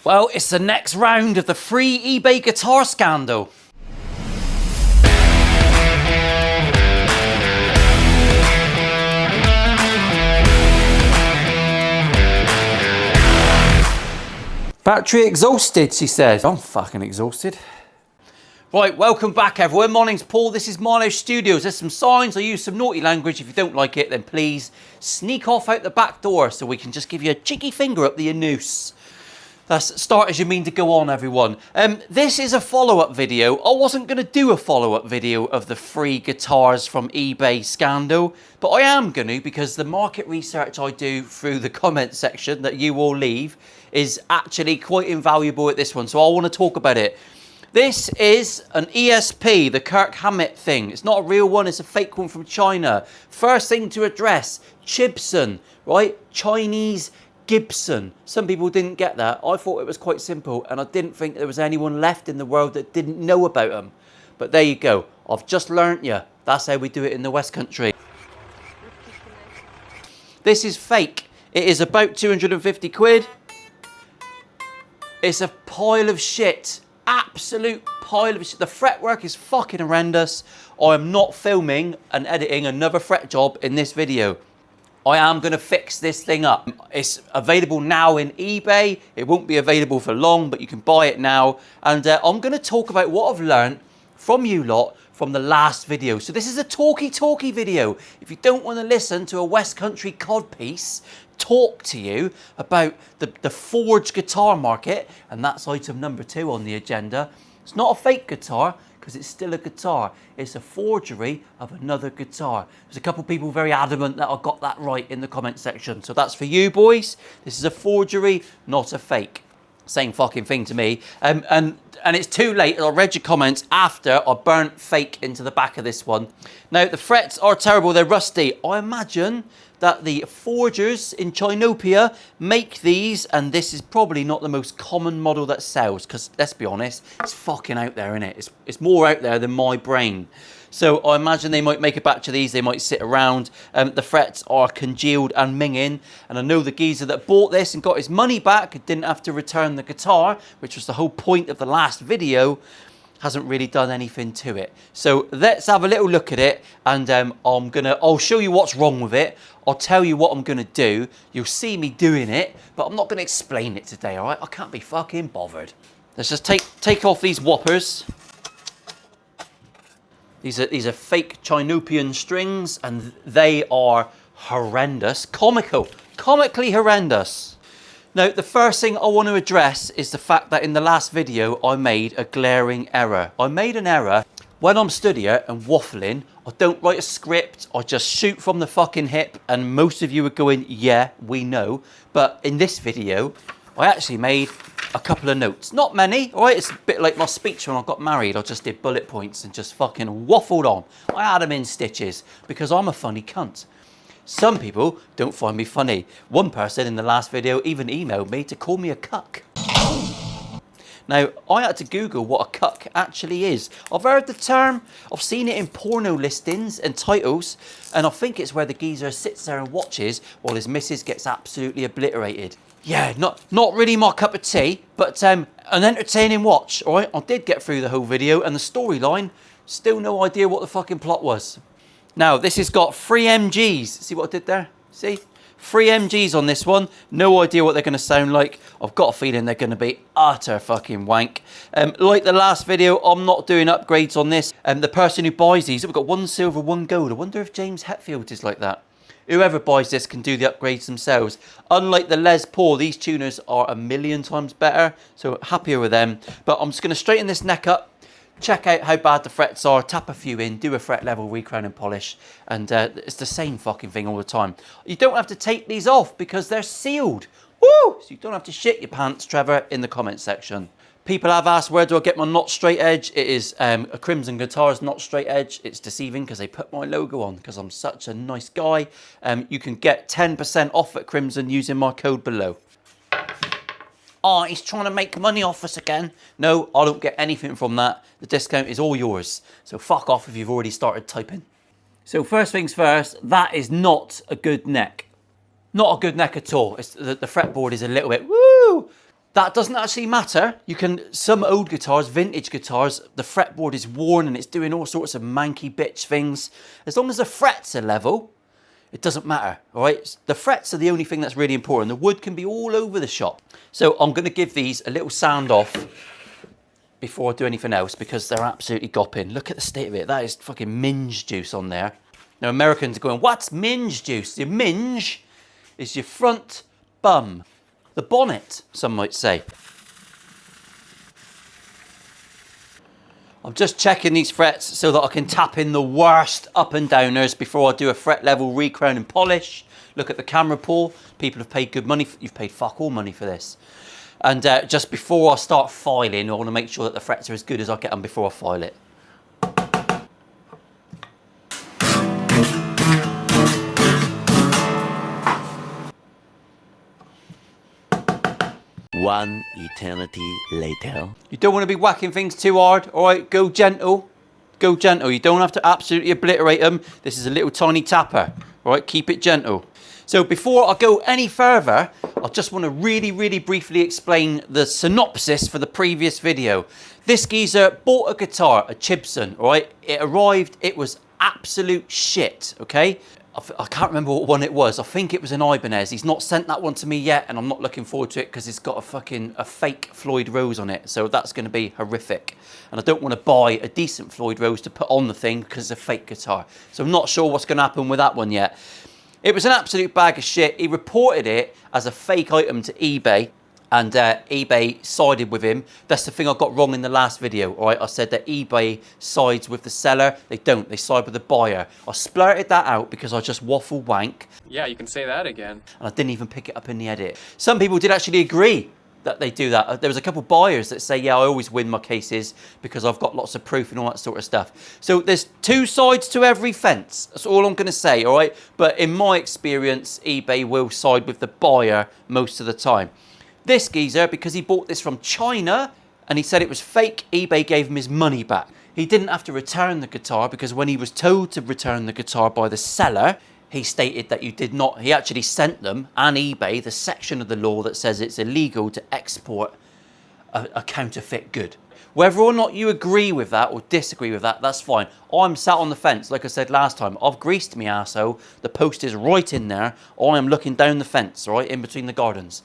Well, it's the next round of the free eBay guitar scandal. Battery exhausted, she says. I'm fucking exhausted. Right, welcome back everyone. My name's Paul, this is Milehousestudios. There's some signs, I use some naughty language. If you don't like it, then please sneak off out the back door so we can just give you a cheeky finger up the anus. That's start as you mean to go on, everyone. This is a follow-up video. I wasn't going to do a follow-up video of the free guitars from eBay scandal, but I am going to because the market research I do through the comment section that you all leave is actually quite invaluable at this one, so I want to talk about it. This is an ESP, the Kirk Hammett thing. It's not a real one, it's a fake one from China. First thing to address, Chibson, right? Chinese Gibson. Some people didn't get that. I thought it was quite simple, and I didn't think there was anyone left in the world that didn't know about them. But there you go. I've just learnt you. That's how we do it in the West Country. This is fake. It is about 250 quid. It's a pile of shit. Absolute pile of shit. The fretwork is fucking horrendous. I am not filming and editing another fret job in this video. I am going to fix this thing up. It's available now in eBay. It won't be available for long, but you can buy it now. And I'm going to talk about what I've learned from you lot from the last video. So this is a talky video. If you don't want to listen to a West Country codpiece talk to you about the forged guitar market, and that's item number 2 on the agenda. It's not a fake guitar, because it's still a guitar. It's a forgery of another guitar. There's a couple of people very adamant that I got that right in the comment section. So that's for you boys. This is a forgery, not a fake. Same fucking thing to me. And it's too late. I read your comments after I burnt fake into the back of this one. Now, the frets are terrible. They're rusty. I imagine that the forgers in Chinopia make these, and this is probably not the most common model that sells, because let's be honest, it's fucking out there, isn't it? It's more out there than my brain. So I imagine they might make a batch of these, they might sit around. The frets are congealed and minging, and I know the geezer that bought this and got his money back and didn't have to return the guitar, which was the whole point of the last video, hasn't really done anything to it. So let's have a little look at it, and I'll show you what's wrong with it. I'll tell you what I'm gonna do. You'll see me doing it, but I'm not gonna explain it today, all right? I can't be fucking bothered. Let's just take off these whoppers. These are fake Chinopian strings, and they are horrendous, comically horrendous. Now, the first thing I want to address is the fact that in the last video, I made a glaring error. I made an error. When I'm stood here and waffling, I don't write a script. I just shoot from the fucking hip, and most of you are going, yeah, we know. But in this video, I actually made a couple of notes. Not many, all right? It's a bit like my speech when I got married. I just did bullet points and just fucking waffled on. I had them in stitches because I'm a funny cunt. Some people don't find me funny. One person in the last video even emailed me to call me a cuck. Now, I had to Google what a cuck actually is. I've heard the term, I've seen it in porno listings and titles, and I think it's where the geezer sits there and watches while his missus gets absolutely obliterated. Yeah, not really my cup of tea, but an entertaining watch, all right? I did get through the whole video, and the storyline, still no idea what the fucking plot was. Now, this has got 3 MGs. See what I did there? See? 3 MGs on this one. No idea what they're going to sound like. I've got a feeling they're going to be utter fucking wank. Like the last video, I'm not doing upgrades on this. The person who buys these, we've got 1 silver, 1 gold. I wonder if James Hetfield is like that. Whoever buys this can do the upgrades themselves. Unlike the Les Paul, these tuners are a million times better. So happier with them. But I'm just going to straighten this neck up. Check out how bad the frets are, tap a few in, do a fret level recrown and polish, and it's the same fucking thing all the time. You don't have to take these off because they're sealed. Woo! So you don't have to shit your pants, Trevor, in the comment section. People have asked, where do I get my not straight edge? It is a Crimson Guitars not straight edge. It's deceiving because they put my logo on because I'm such a nice guy. You can get 10% off at Crimson using my code below. Oh, he's trying to make money off us again. No, I don't get anything from that. The discount is all yours. So fuck off if you've already started typing. So first things first, that is not a good neck. Not a good neck at all. The fretboard is a little bit, woo! That doesn't actually matter. You can, some old guitars, vintage guitars, the fretboard is worn and it's doing all sorts of manky bitch things. As long as the frets are level, it doesn't matter, all right? The frets are the only thing that's really important. The wood can be all over the shop. So I'm gonna give these a little sand off before I do anything else because they're absolutely gopping. Look at the state of it. That is fucking minge juice on there. Now Americans are going, what's minge juice? Your minge is your front bum. The bonnet, some might say. I'm just checking these frets so that I can tap in the worst up and downers before I do a fret level recrown and polish. Look at the camera, Paul. People have paid good money. You've paid fuck all money for this. And just before I start filing, I want to make sure that the frets are as good as I get them before I file it. One eternity later. You don't want to be whacking things too hard, all right? Go gentle. Go gentle. You don't have to absolutely obliterate them. This is a little tiny tapper, all right? Keep it gentle. So before I go any further, I just want to really briefly explain the synopsis for the previous video. This geezer bought a guitar, a Chibson, all right? It arrived, it was absolute shit, okay? I can't remember what one it was. I think it was an Ibanez. He's not sent that one to me yet, and I'm not looking forward to it because it's got a fake Floyd Rose on it. So that's going to be horrific. And I don't want to buy a decent Floyd Rose to put on the thing because it's a fake guitar. So I'm not sure what's going to happen with that one yet. It was an absolute bag of shit. He reported it as a fake item to eBay. And eBay sided with him. That's the thing I got wrong in the last video, all right? I said that eBay sides with the seller. They don't, they side with the buyer. I splurted that out because I just waffle wank. Yeah, you can say that again. And I didn't even pick it up in the edit. Some people did actually agree that they do that. There was a couple of buyers that say, yeah, I always win my cases because I've got lots of proof and all that sort of stuff. So there's two sides to every fence. That's all I'm gonna say, all right? But in my experience, eBay will side with the buyer most of the time. This geezer, because he bought this from China and he said it was fake, eBay gave him his money back. He didn't have to return the guitar because when he was told to return the guitar by the seller, he stated that you did not. He actually sent them and eBay the section of the law that says it's illegal to export a counterfeit good. Whether or not you agree with that or disagree with that, that's fine. I'm sat on the fence, like I said last time. I've greased my arsehole. The post is right in there. I am looking down the fence, right, in between the gardens.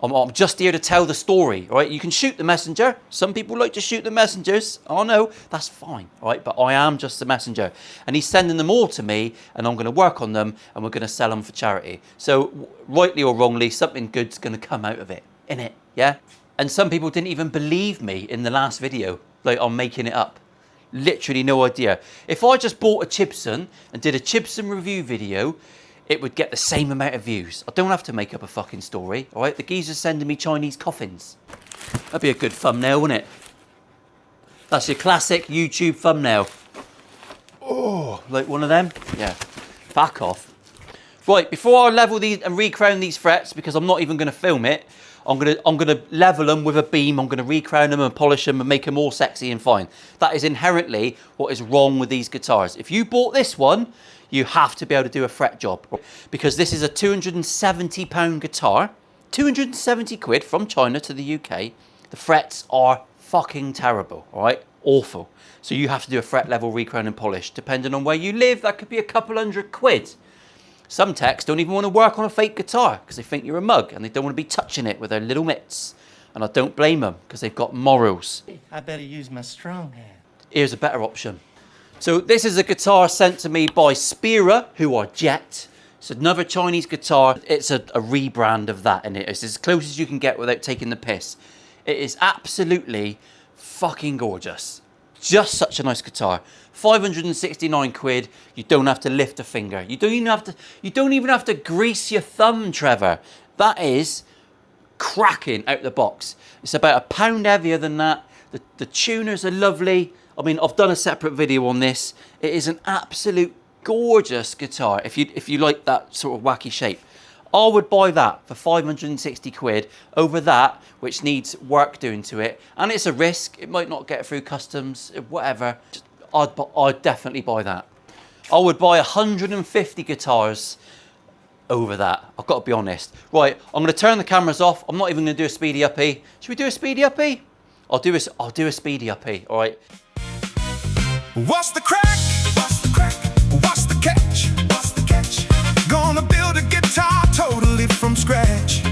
I'm just here to tell the story, all right? You can shoot the messenger. Some people like to shoot the messengers. Oh no, that's fine, all right? But I am just the messenger. And he's sending them all to me, and I'm going to work on them, and we're going to sell them for charity. So, rightly or wrongly, something good's going to come out of it, innit? Yeah? And some people didn't even believe me in the last video. Like, I'm making it up. Literally no idea. If I just bought a Chibson and did a Chibson review video, it would get the same amount of views. I don't have to make up a fucking story, all right? The geezer's sending me Chinese coffins. That'd be a good thumbnail, wouldn't it? That's your classic YouTube thumbnail. Oh, like one of them? Yeah, back off. Right, before I level these and recrown these frets, because I'm not even gonna film it, I'm gonna level them with a beam. I'm gonna recrown them and polish them and make them all sexy and fine. That is inherently what is wrong with these guitars. If you bought this one, you have to be able to do a fret job because this is a £270 guitar, 270 quid from China to the UK. The frets are fucking terrible, all right? Awful. So you have to do a fret level recrown and polish. Depending on where you live, that could be a couple £100. Some techs don't even want to work on a fake guitar because they think you're a mug and they don't want to be touching it with their little mitts. And I don't blame them because they've got morals. I better use my strong hand. Here's a better option. So this is a guitar sent to me by Spira, who are Jet. It's another Chinese guitar. It's a rebrand of that in it. It's as close as you can get without taking the piss. It is absolutely fucking gorgeous. Just such a nice guitar. 569 quid. You don't have to lift a finger. You don't even have to grease your thumb, Trevor. That is cracking out the box. It's about a pound heavier than that. The tuners are lovely. I mean, I've done a separate video on this. It is an absolute gorgeous guitar if you like that sort of wacky shape. I would buy that for 560 quid over that, which needs work doing to it. And it's a risk. It might not get through customs, whatever. I'd definitely buy that. I would buy 150 guitars over that. I've got to be honest. Right, I'm going to turn the cameras off. I'm not even going to do a speedy uppie. Should we do a speedy uppie? I'll do a speedy uppie, all right? What's the crack? What's the crack? What's the catch? What's the catch? Gonna build a guitar totally from scratch.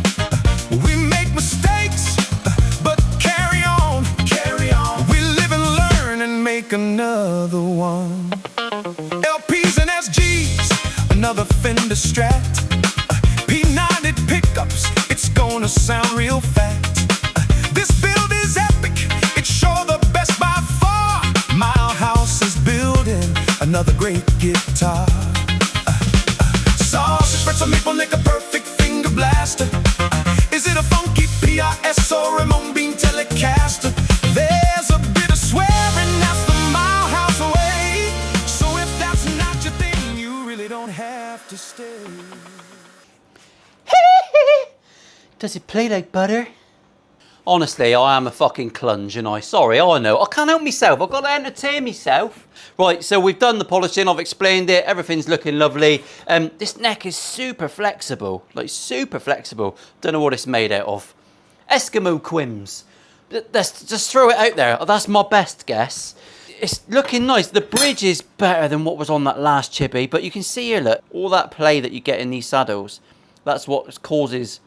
We make mistakes, but carry on, carry on. We live and learn and make another one. LPs and SGs, another Fender Strat. P90 pickups, it's gonna sound real fat. This build is epic, it's sure the best by far. Milehouse is building another great guitar. Sausage, pretzel, maple, nick, a perfect finger blaster. Is it a funky PRS or a Moonbeam Telecaster? There's a bit of swearing, that's the Milehouse way. So if that's not your thing, you really don't have to stay. Does it play like butter? Honestly, I am a fucking clunge, and sorry, I know. I can't help myself. I've got to entertain myself. Right, so we've done the polishing. I've explained it. Everything's looking lovely. This neck is super flexible, like super flexible. Don't know what it's made out of. Eskimo quims. Let's just throw it out there. That's my best guess. It's looking nice. The bridge is better than what was on that last chibi, but you can see here, look, all that play that you get in these saddles. That's what causes...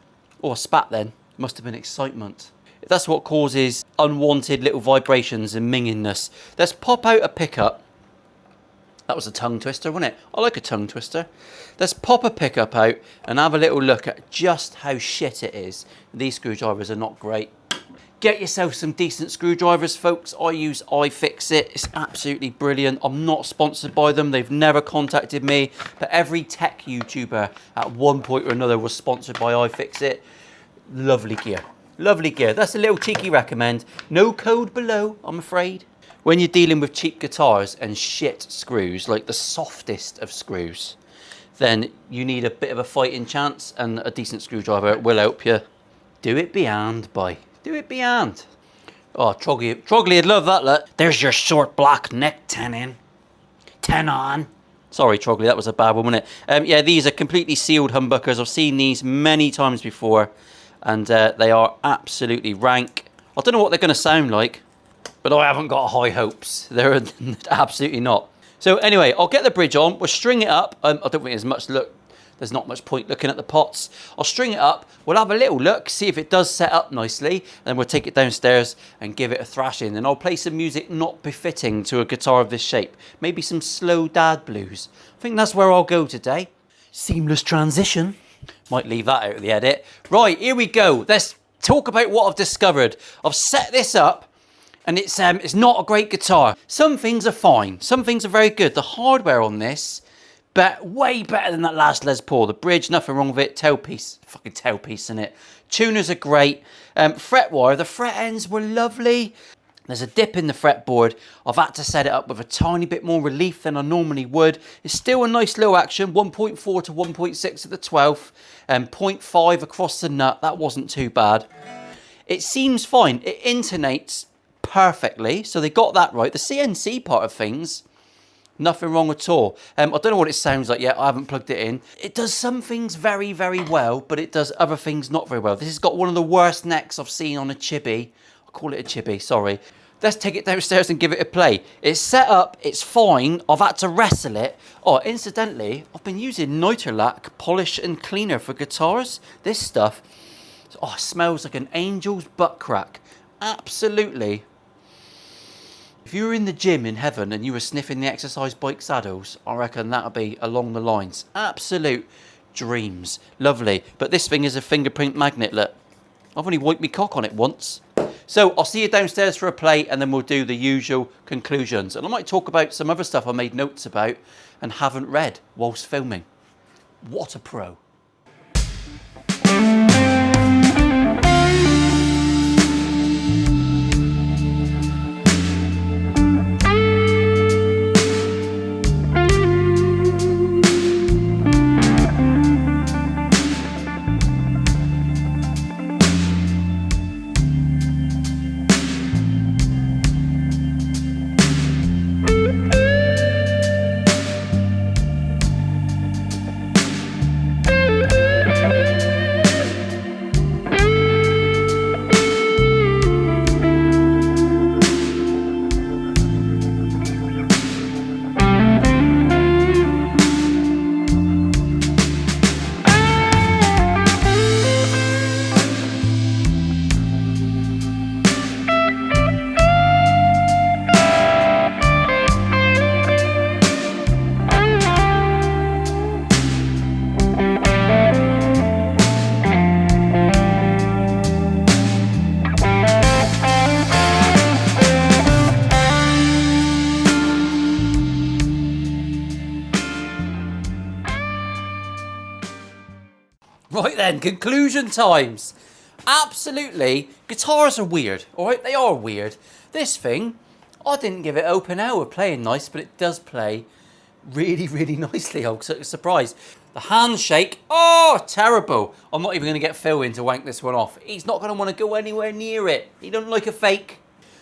Oh, a spat then. Must have been excitement. That's what causes unwanted little vibrations and mingingness. Let's pop out a pickup. That was a tongue twister, wasn't it? I like a tongue twister. Let's pop a pickup out and have a little look at just how shit it is. These screwdrivers are not great. Get yourself some decent screwdrivers, folks. I use iFixit. It's absolutely brilliant. I'm not sponsored by them. They've never contacted me. But every tech YouTuber at one point or another was sponsored by iFixit. Lovely gear. Lovely gear. That's a little cheeky recommend. No code below, I'm afraid. When you're dealing with cheap guitars and shit screws, like the softest of screws, then you need a bit of a fighting chance, and a decent screwdriver will help you. Do it beyond, boy. Do it beyond. Oh, Trogley would love that, look. There's your short black neck tenon. Tenon. Sorry, Trogley, that was a bad one, wasn't it? Yeah, these are completely sealed humbuckers. I've seen these many times before, and they are absolutely rank. I don't know what they're going to sound like, but I haven't got high hopes. They're absolutely not. So anyway, I'll get the bridge on. We'll string it up. I don't think there's much look. There's not much point looking at the pots. I'll string it up. We'll have a little look, see if it does set up nicely. Then we'll take it downstairs and give it a thrashing. And I'll play some music not befitting to a guitar of this shape. Maybe some slow dad blues. I think that's where I'll go today. Seamless transition. Might leave that out of the edit. Right, here we go. Let's talk about what I've discovered. I've set this up, and it's not a great guitar. Some things are fine. Some things are very good. The hardware on this, but way better than that last Les Paul. The bridge, nothing wrong with it. Tailpiece, fucking tailpiece in it. Tuners are great. Fret wire, the fret ends were lovely. There's a dip in the fretboard. I've had to set it up with a tiny bit more relief than I normally would. It's still a nice low action, 1.4 to 1.6 at the 12th, and 0.5 across the nut. That wasn't too bad. It seems fine. It intonates perfectly, so they got that right. The CNC part of things, nothing wrong at all. I don't know what it sounds like yet. I haven't plugged it in. It does some things very, very well, but it does other things not very well. This has got one of the worst necks I've seen on a chibi. I'll call it a chibi, sorry. Let's take it downstairs and give it a play. It's set up, it's fine. I've had to wrestle it. Oh, incidentally, I've been using Nitrolac polish and cleaner for guitars. This stuff, oh, smells like an angel's butt crack. Absolutely. If you were in the gym in heaven and you were sniffing the exercise bike saddles, I reckon that would be along the lines. Absolute dreams. Lovely. But this thing is a fingerprint magnet, look. I've only wiped my cock on it once. So I'll see you downstairs for a play, and then we'll do the usual conclusions. And I might talk about some other stuff I made notes about and haven't read whilst filming. What a pro. then, conclusion times. Absolutely, guitars are weird, all right? They are weird. This thing, I didn't give it open hour playing nice, but it does play really, really nicely. I'm so surprised. The handshake, oh, terrible. I'm not even going to get Phil in to wank this one off. He's not going to want to go anywhere near it. He don't like a fake.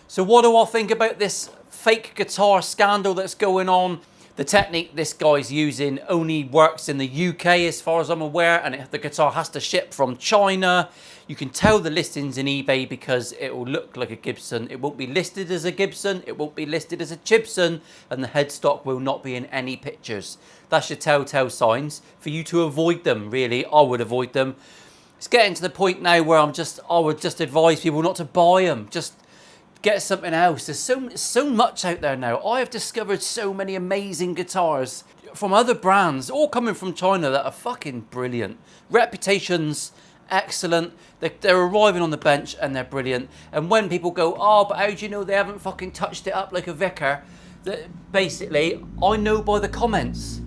So what do I think about this fake guitar scandal that's going on? The technique this guy's using only works in the UK as far as I'm aware, and the guitar has to ship from China. You can tell the listings in eBay because it will look like a Gibson. It won't be listed as a Gibson, it won't be listed as a Gibson, and the headstock will not be in any pictures. That's your telltale signs. For you to avoid them, really, I would avoid them. It's getting to the point now where I would just advise people not to buy them. Just get something else. There's so much out there now. I have discovered so many amazing guitars from other brands, all coming from China, that are fucking brilliant. Reputation's excellent. They're arriving on the bench and they're brilliant. And when people go, oh, but how do you know they haven't fucking touched it up like a vicar? Basically, I know by the comments.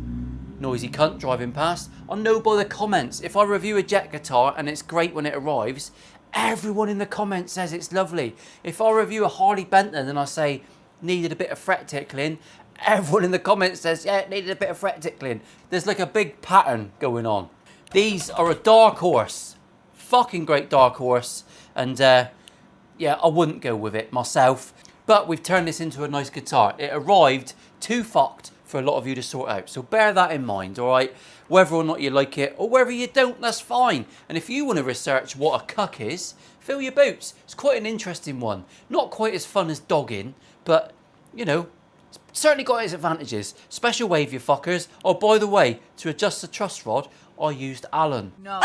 Noisy cunt driving past. I know by the comments. If I review a Jet guitar and it's great when it arrives, everyone in the comments says it's lovely. If I review a Harley Benton and I say, needed a bit of fret tickling, everyone in the comments says, yeah, it needed a bit of fret tickling. There's like a big pattern going on. These are a dark horse. Fucking great dark horse. And yeah, I wouldn't go with it myself. But we've turned this into a nice guitar. It arrived too fucked for a lot of you to sort out. So bear that in mind, all right? Whether or not you like it, or whether you don't, that's fine. And if you want to research what a cuck is, fill your boots. It's quite an interesting one. Not quite as fun as dogging, but, you know, it's certainly got its advantages. Special wave, you fuckers. Oh, by the way, to adjust the truss rod, I used Allen. No.